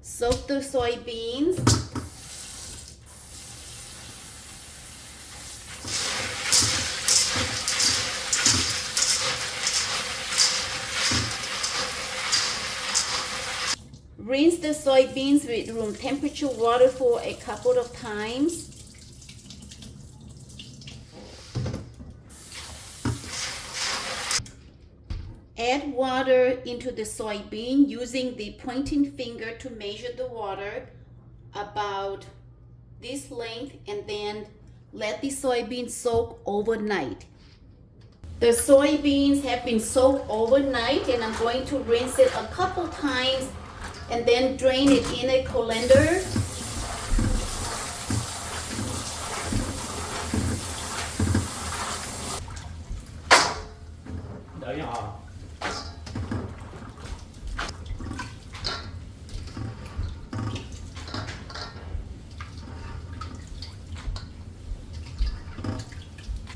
Soak the soybeans. Rinse the soybeans with room temperature water for a couple of times. Add water into the soybean using the pointing finger to measure the water about this length, and then let the soybeans soak overnight. The soybeans have been soaked overnight, and I'm going to rinse it a couple times and then drain it in a colander.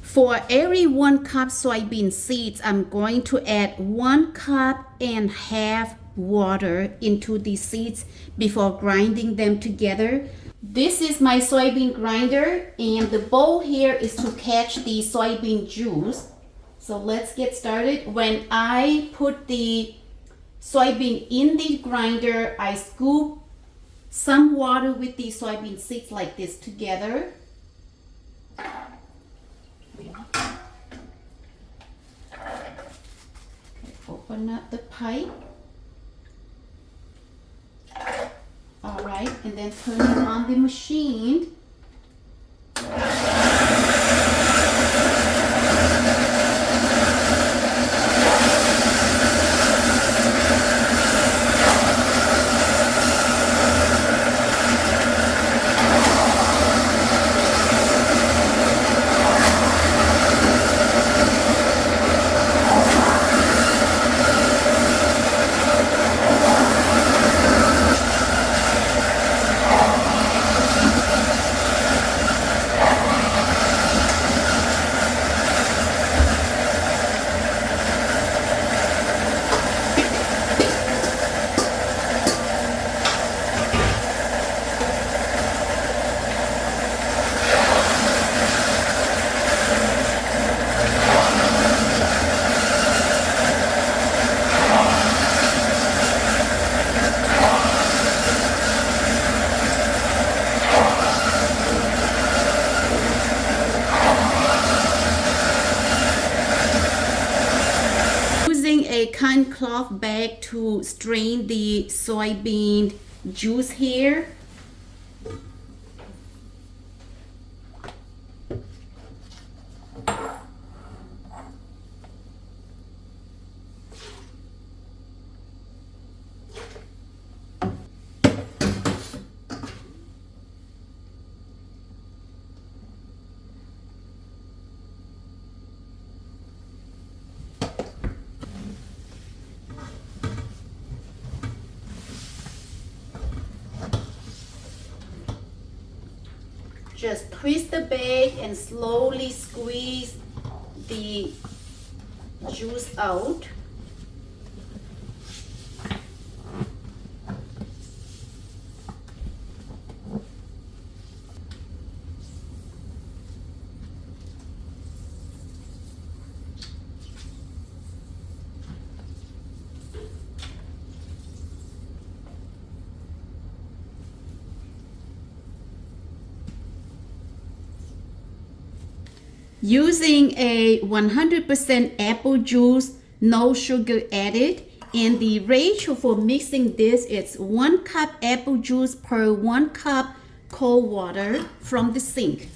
For every 1 cup soybean seeds, I'm going to add 1.5 cups water into the seeds before grinding them together. This is my soybean grinder, and the bowl here is to catch the soybean juice. So let's get started. When I put the soybean in the grinder, I scoop some water with the soybean seeds like this together. Open up the pipe. Alright, and then turn it on the machine. A cotton cloth bag to strain the soybean juice here. Just twist the bag and slowly squeeze the juice out. Using a 100% apple juice, no sugar added, and the ratio for mixing this is 1 cup apple juice per 1 cup cold water from the sink.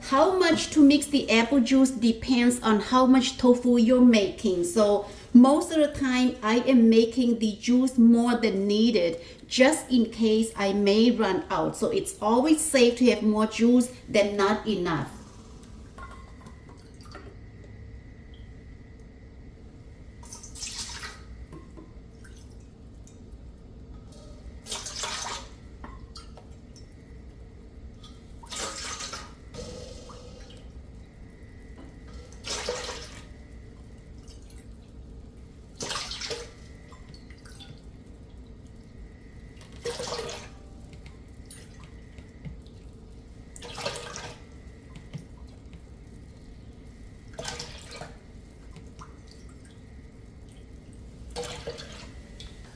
How much to mix the apple juice depends on how much tofu you're making. So most of the time I am making the juice more than needed, just in case I may run out. So it's always safe to have more juice than not enough.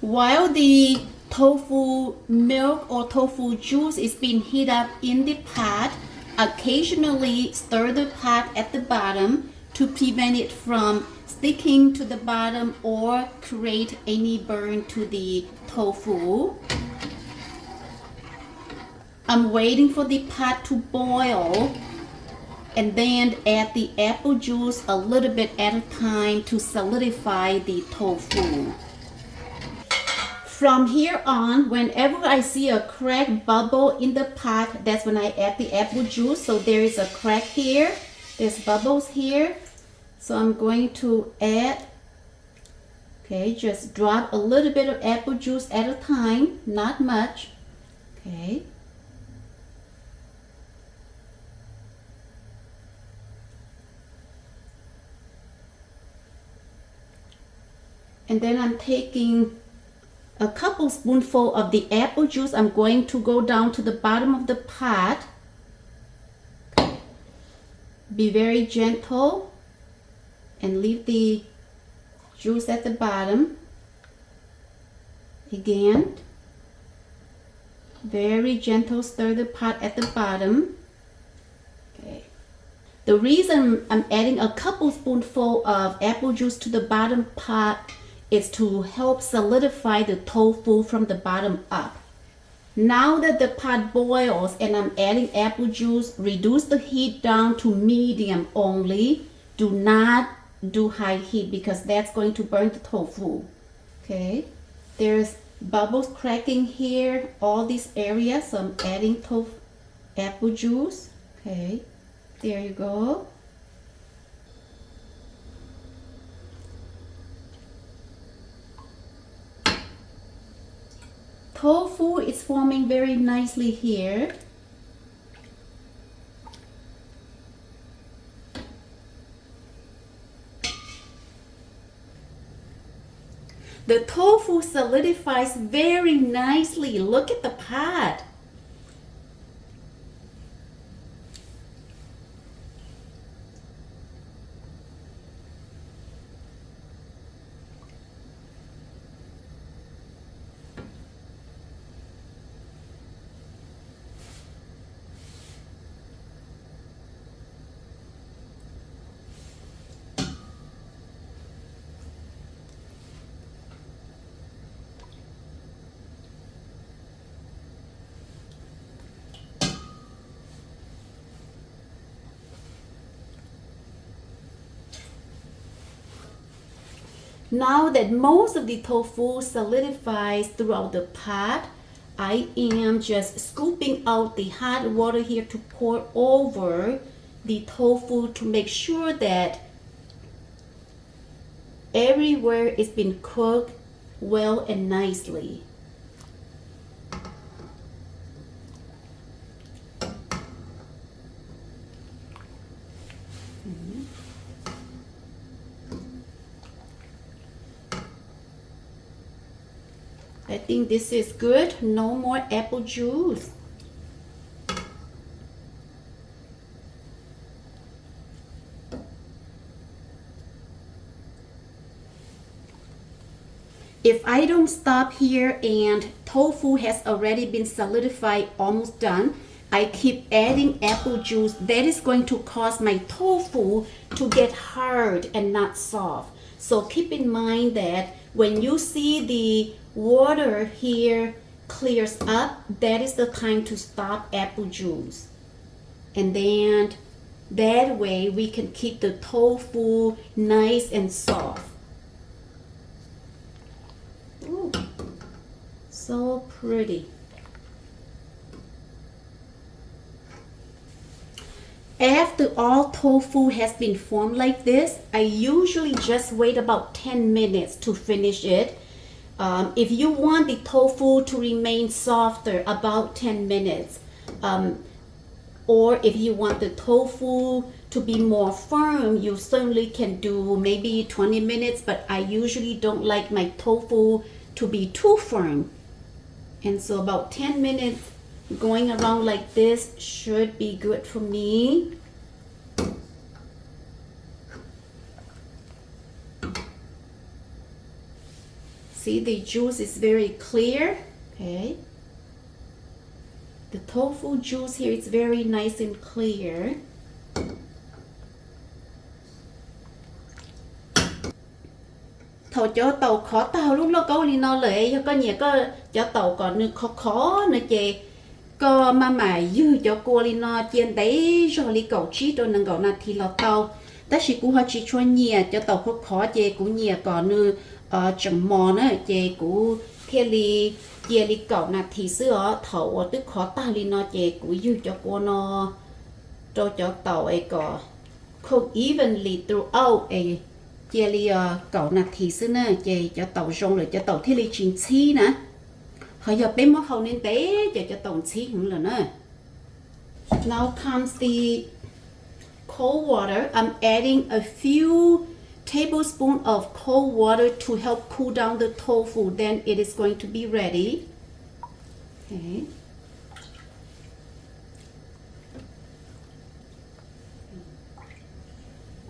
While the tofu milk or tofu juice is being heated up in the pot, occasionally stir the pot at the bottom to prevent it from sticking to the bottom or create any burn to the tofu. I'm waiting for the pot to boil and then add the apple juice a little bit at a time to solidify the tofu. From here on, whenever I see a crack bubble in the pot, that's when I add the apple juice. So there is a crack here, there's bubbles here. So I'm going to add, okay, just drop a little bit of apple juice at a time, not much, okay. And then I'm taking a couple spoonful of the apple juice. I'm going to go down to the bottom of the pot. Be very gentle and leave the juice at the bottom. Again, very gentle, stir the pot at the bottom. Okay. The reason I'm adding a couple spoonful of apple juice to the bottom pot is to help solidify the tofu from the bottom up. Now that the pot boils and I'm adding apple juice, reduce the heat down to medium only. Do not do high heat because that's going to burn the tofu. Okay, there's bubbles cracking here, all these areas, so I'm adding apple juice. Okay, there you go. Tofu is forming very nicely here. The tofu solidifies very nicely. Look at the pot. Now that most of the tofu solidifies throughout the pot, I am just scooping out the hot water here to pour over the tofu to make sure that everywhere it's been cooked well and nicely. I think this is good. No more apple juice. If I don't stop here and tofu has already been solidified, almost done, I keep adding apple juice, that is going to cause my tofu to get hard and not soft. So keep in mind that when you see the water here clears up, that is the time to stop apple juice. And then that way we can keep the tofu nice and soft. Ooh, so pretty. After all tofu has been formed like this, I usually just wait about 10 minutes to finish it. If you want the tofu to remain softer, about 10 minutes. Or if you want the tofu to be more firm, you certainly can do maybe 20 minutes, but I usually don't like my tofu to be too firm. And so about 10 minutes going around like this should be good for me. see the juice is very clear. Okay. The tofu juice here is very nice and clear. Thầu cho tàu khó tàu lúc nó có li nó lệ có nhiều cho tàu còn nữa khó khó nữa chị có mà dư cho cô li nó trên đấy rồi li cầu chi tôi nâng cầu là thì lọt tàu tất chỉ cũng họ chỉ cho nhiều cho tàu khó khó chị cũng nhiều còn nữa chừng mò nữa chị cũng theo li chị li cầu là thì xưa thầu tức khó tàu li nó chị cũng dư cho cô nó cho tàu ấy có cook evenly throughout ấy chia li cậu nạt thì xưa nè chị cho tàu rong rồi cho tàu thế li chín chi nè họ giờ bé mất hậu nên té cho tàu chi cũng là nè. Now comes the cold water. I'm adding a few tablespoons of cold water to help cool down the tofu. Then it is going to be ready. Okay.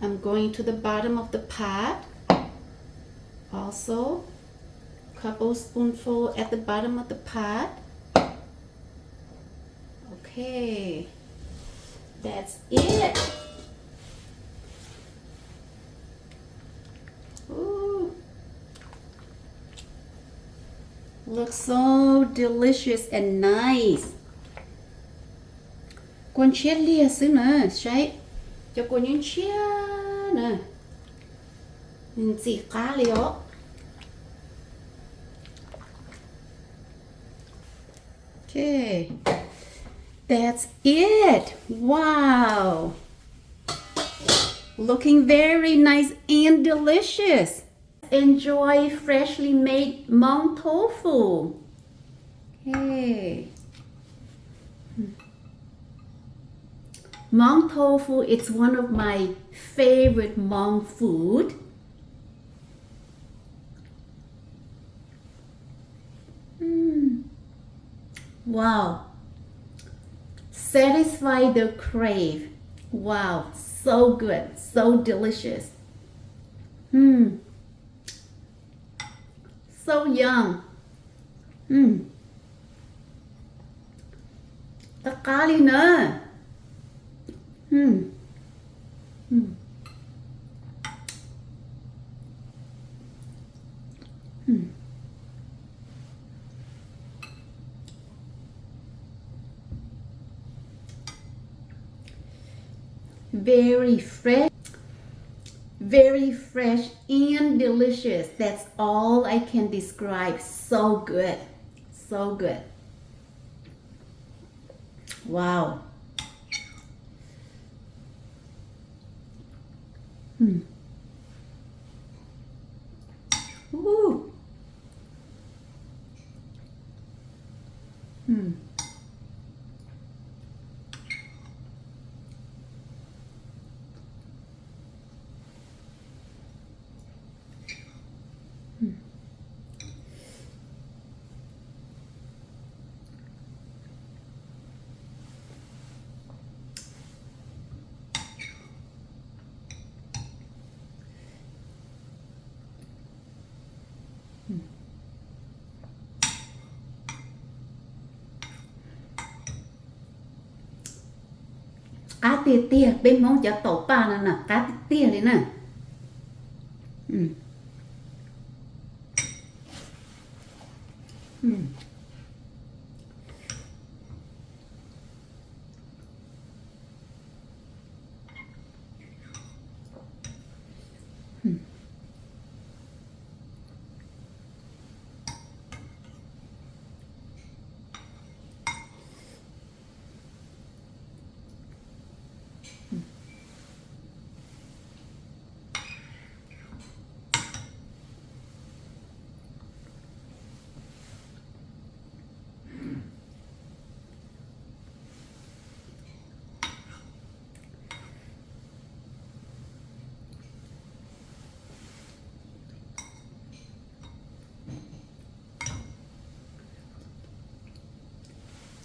I'm going to the bottom of the pot. Also, a couple spoonful at the bottom of the pot. Okay, that's it. Ooh. Looks so delicious and nice. Con chết lia xíu nữa, right? Cho cô những chia nè mình chỉ cá liễu. Okay, that's it. Wow, looking very nice and delicious. Enjoy freshly made Hmong tofu. Okay. Hmong tofu is one of my favorite Hmong food. Wow. Satisfy the crave. Wow, so good, so delicious. So yum. Tất cả đi nữa. Very fresh and delicious. That's all I can describe. So good, so good. Wow. Woo. Cá tia tia bên mong cho tổ pa nè nè cá tia đấy nè.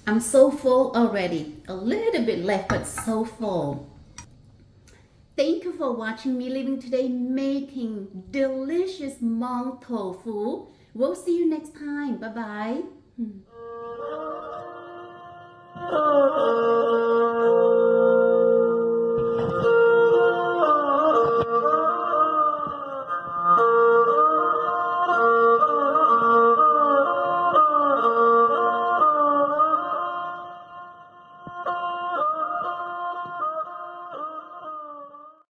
I'm so full already. A little bit left, but so full. Thank you for watching me living today making delicious Hmong tofu We'll see you next time. Bye bye.